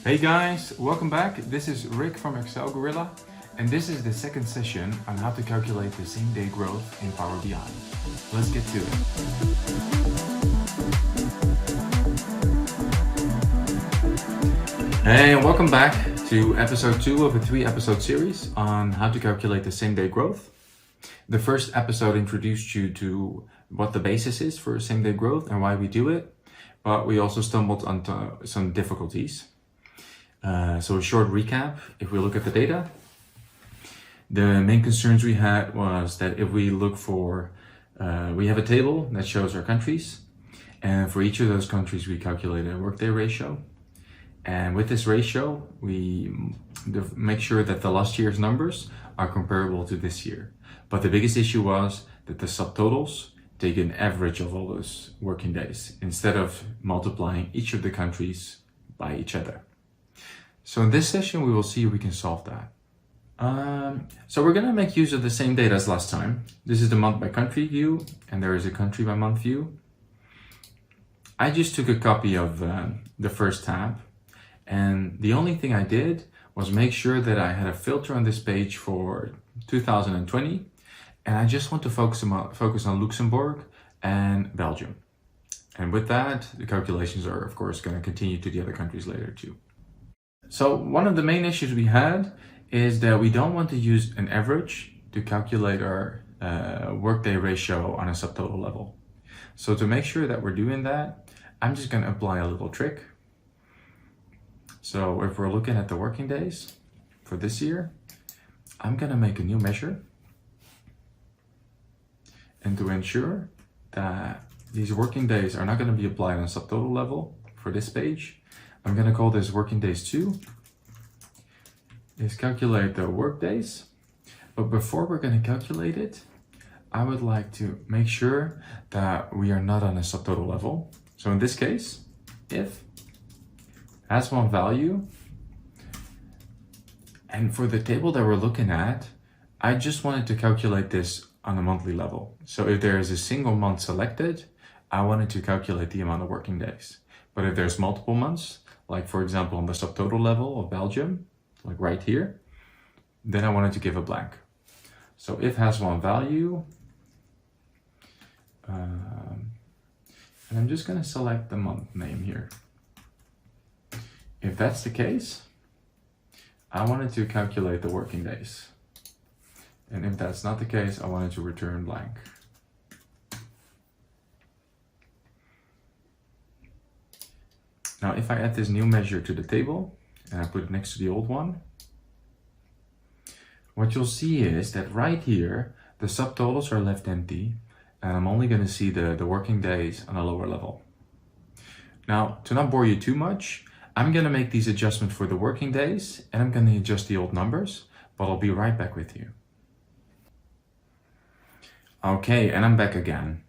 Hey guys, welcome back. This is Rick from Excel Gorilla, and this is the second session on how to calculate the same day growth in Power BI. Let's get to it. Hey, and welcome back to episode 2 of a 3-episode series on how to calculate the same day growth. The first episode introduced you to what the basis is for same day growth and why we do it, but we also stumbled onto some difficulties. So a short recap, if we look at the data, the main concerns we had was that if we look for, we have a table that shows our countries, and for each of those countries we calculate a workday ratio. And with this ratio, we make sure that the last year's numbers are comparable to this year. But the biggest issue was that the subtotals take an average of all those working days instead of multiplying each of the countries by each other. So in this session, we will see if we can solve that. So we're gonna make use of the same data as last time. This is the month by country view, and there is a country by month view. I just took a copy of the first tab, and the only thing I did was make sure that I had a filter on this page for 2020, and I just want to focus on Luxembourg and Belgium. And with that, the calculations are of course gonna continue to the other countries later too. So one of the main issues we had is that we don't want to use an average to calculate our workday ratio on a subtotal level. So to make sure that we're doing that, I'm just going to apply a little trick. So if we're looking at the working days for this year, I'm going to make a new measure. And to ensure that these working days are not going to be applied on a subtotal level for this page, I'm going to call this working days 2. Is calculate the work days. But before we're going to calculate it, I would like to make sure that we are not on a subtotal level. So in this case, if has one value, and for the table that we're looking at, I just wanted to calculate this on a monthly level. So if there is a single month selected, I wanted to calculate the amount of working days. But if there's multiple months, like for example on the subtotal level of Belgium, like right here, then I wanted to give a blank. So if has one value, and I'm just going to select the month name here. If that's the case, I wanted to calculate the working days. And if that's not the case, I wanted to return blank. Now, if I add this new measure to the table and I put it next to the old one, what you'll see is that right here, the subtotals are left empty, and I'm only going to see the working days on a lower level. Now, to not bore you too much, I'm going to make these adjustments for the working days, and I'm going to adjust the old numbers, but I'll be right back with you. Okay, and I'm back again.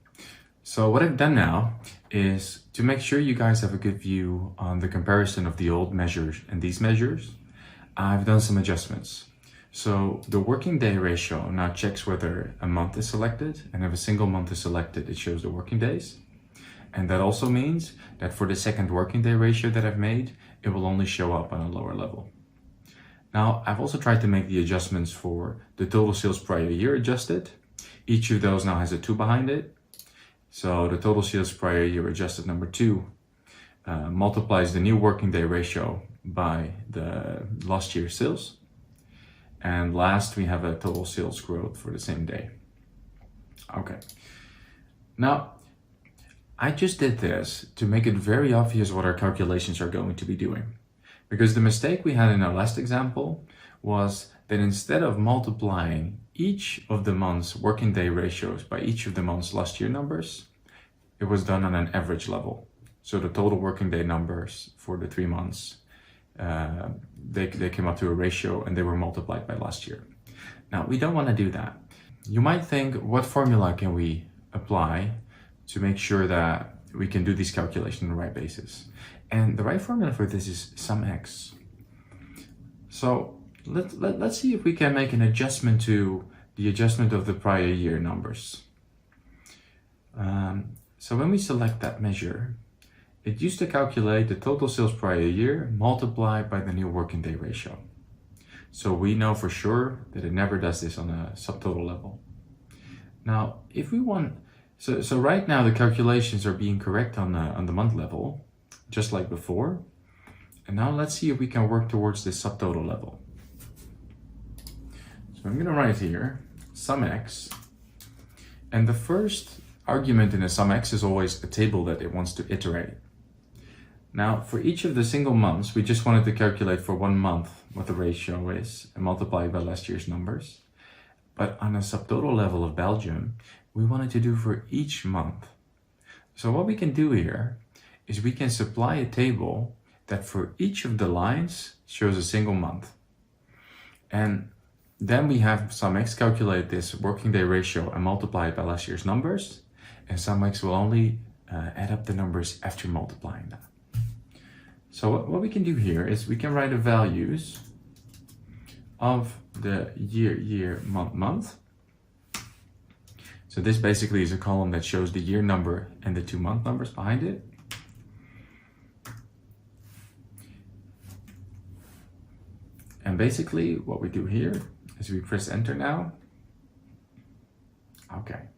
So what I've done now is to make sure you guys have a good view on the comparison of the old measures and these measures, I've done some adjustments. So the working day ratio now checks whether a month is selected, and if a single month is selected, it shows the working days. And that also means that for the second working day ratio that I've made, it will only show up on a lower level. Now, I've also tried to make the adjustments for the total sales prior year adjusted. Each of those now has a 2 behind it. So the total sales prior year adjusted number 2 multiplies the new working day ratio by the last year's sales. And last, we have a total sales growth for the same day. Okay. Now, I just did this to make it very obvious what our calculations are going to be doing. Because the mistake we had in our last example was that instead of multiplying each of the month's working day ratios by each of the month's last year numbers, it was done on an average level. So the total working day numbers for the 3 months, they came up to a ratio and they were multiplied by last year. Now, we don't want to do that. You might think, what formula can we apply to make sure that we can do these calculations on the right basis? And the right formula for this is SUMX. So let's see if we can make an adjustment to the adjustment of the prior year numbers. So when we select that measure, it used to calculate the total sales prior year multiplied by the new working day ratio. So we know for sure that it never does this on a subtotal level. Now, if we want, so right now the calculations are being correct on the month level, just like before. And now let's see if we can work towards this subtotal level. So I'm gonna write here, SUMX, and the first argument in a SUMX is always a table that it wants to iterate. Now, for each of the single months, we just wanted to calculate for 1 month what the ratio is and multiply it by last year's numbers. But on a subtotal level of Belgium, we wanted to do for each month. So what we can do here is we can supply a table that for each of the lines shows a single month. And then we have SUMX calculate this working day ratio and multiply it by last year's numbers. And SUMX will only add up the numbers after multiplying that. So what we can do here is we can write the values of the year, month. So this basically is a column that shows the year number and the 2 month numbers behind it. And basically what we do here is we press enter now. Okay.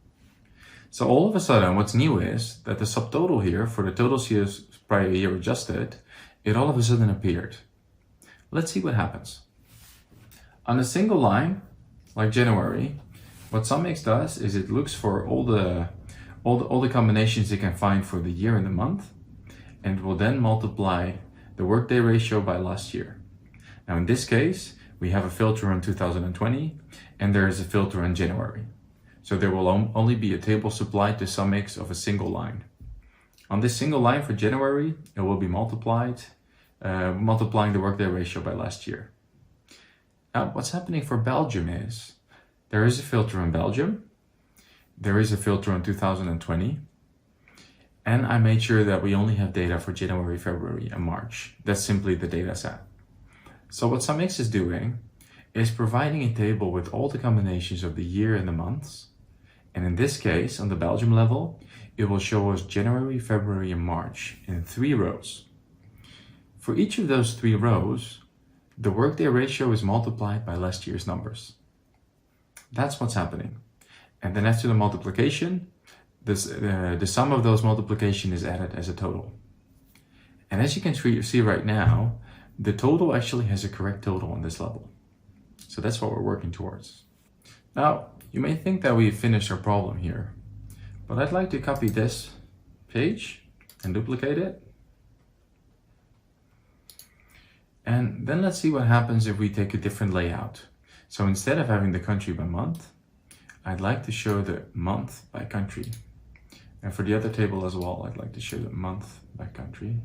So all of a sudden what's new is that the subtotal here for the total sales prior year adjusted, it all of a sudden appeared. Let's see what happens. On a single line, like January, what SUMX does is it looks for all the combinations it can find for the year and the month, and it will then multiply the workday ratio by last year. Now in this case, we have a filter on 2020, and there is a filter on January. So there will only be a table supplied to SUMX of a single line. On this single line for January, it will be multiplying the workday ratio by last year. Now, what's happening for Belgium is, there is a filter in Belgium, there is a filter on 2020, and I made sure that we only have data for January, February, and March. That's simply the data set. So what SUMX is doing is providing a table with all the combinations of the year and the months. And in this case, on the Belgium level, it will show us January, February, and March in 3 rows. For each of those 3 rows, the workday ratio is multiplied by last year's numbers. That's what's happening. And then after the multiplication, the sum of those multiplication is added as a total. And as you can see right now, the total actually has a correct total on this level. So that's what we're working towards. Now, you may think that we've finished our problem here, but I'd like to copy this page and duplicate it. And then let's see what happens if we take a different layout. So instead of having the country by month, I'd like to show the month by country. And for the other table as well, I'd like to show the month by country.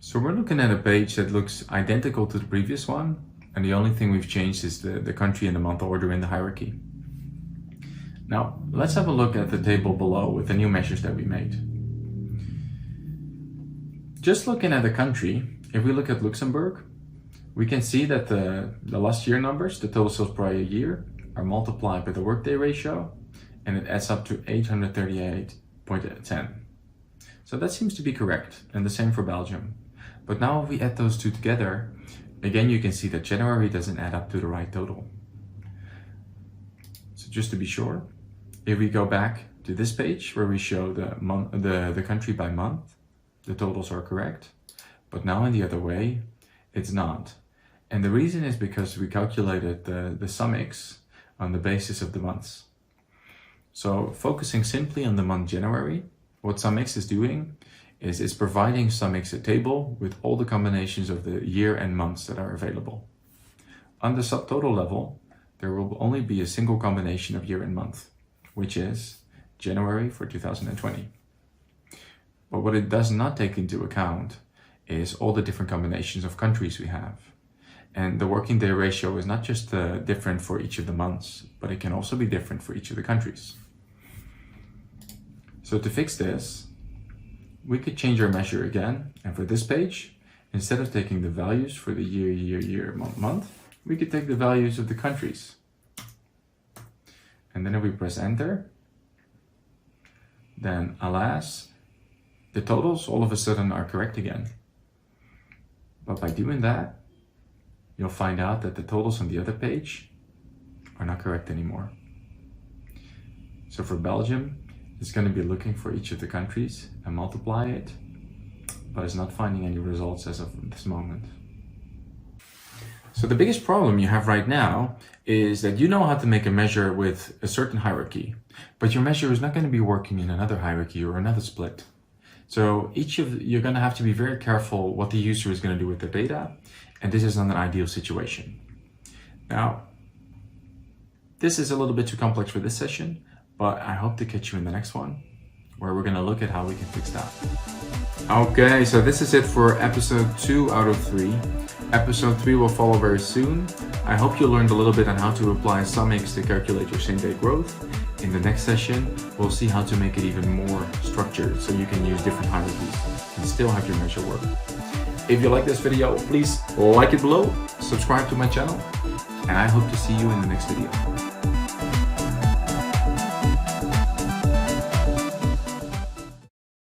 So we're looking at a page that looks identical to the previous one, and the only thing we've changed is the country and the month order in the hierarchy. Now, let's have a look at the table below with the new measures that we made. Just looking at the country, if we look at Luxembourg, we can see that the last year numbers, the total sales prior year, are multiplied by the workday ratio, and it adds up to 838.10. So that seems to be correct, and the same for Belgium. But now if we add those two together, again you can see that January doesn't add up to the right total. So just to be sure, if we go back to this page where we show the country by month, the totals are correct. But now in the other way, it's not. And the reason is because we calculated the SUMX on the basis of the months. So focusing simply on the month January, what SUMX is doing is it's providing SUMX a table with all the combinations of the year and months that are available. On the subtotal level, there will only be a single combination of year and month, which is January for 2020. But what it does not take into account is all the different combinations of countries we have. And the working day ratio is not just different for each of the months, but it can also be different for each of the countries. So to fix this, we could change our measure again. And for this page, Instead of taking the values for the year, month, we could take the values of the countries. And then if we press enter, then alas, the totals all of a sudden are correct again. But by doing that, you'll find out that the totals on the other page are not correct anymore. So for Belgium, it's going to be looking for each of the countries and multiply it, but it's not finding any results as of this moment. So the biggest problem you have right now is that you know how to make a measure with a certain hierarchy, but your measure is not going to be working in another hierarchy or another split. So you're going to have to be very careful what the user is going to do with the data, and this is not an ideal situation. Now, this is a little bit too complex for this session, but I hope to catch you in the next one, where we're going to look at how we can fix that. Okay, so this is it for episode 2 out of 3. Episode 3 will follow very soon. I hope you learned a little bit on how to apply SUMX to calculate your same-day growth. In the next session, we'll see how to make it even more structured so you can use different hierarchies and still have your measure work. If you like this video, please like it below, subscribe to my channel, and I hope to see you in the next video.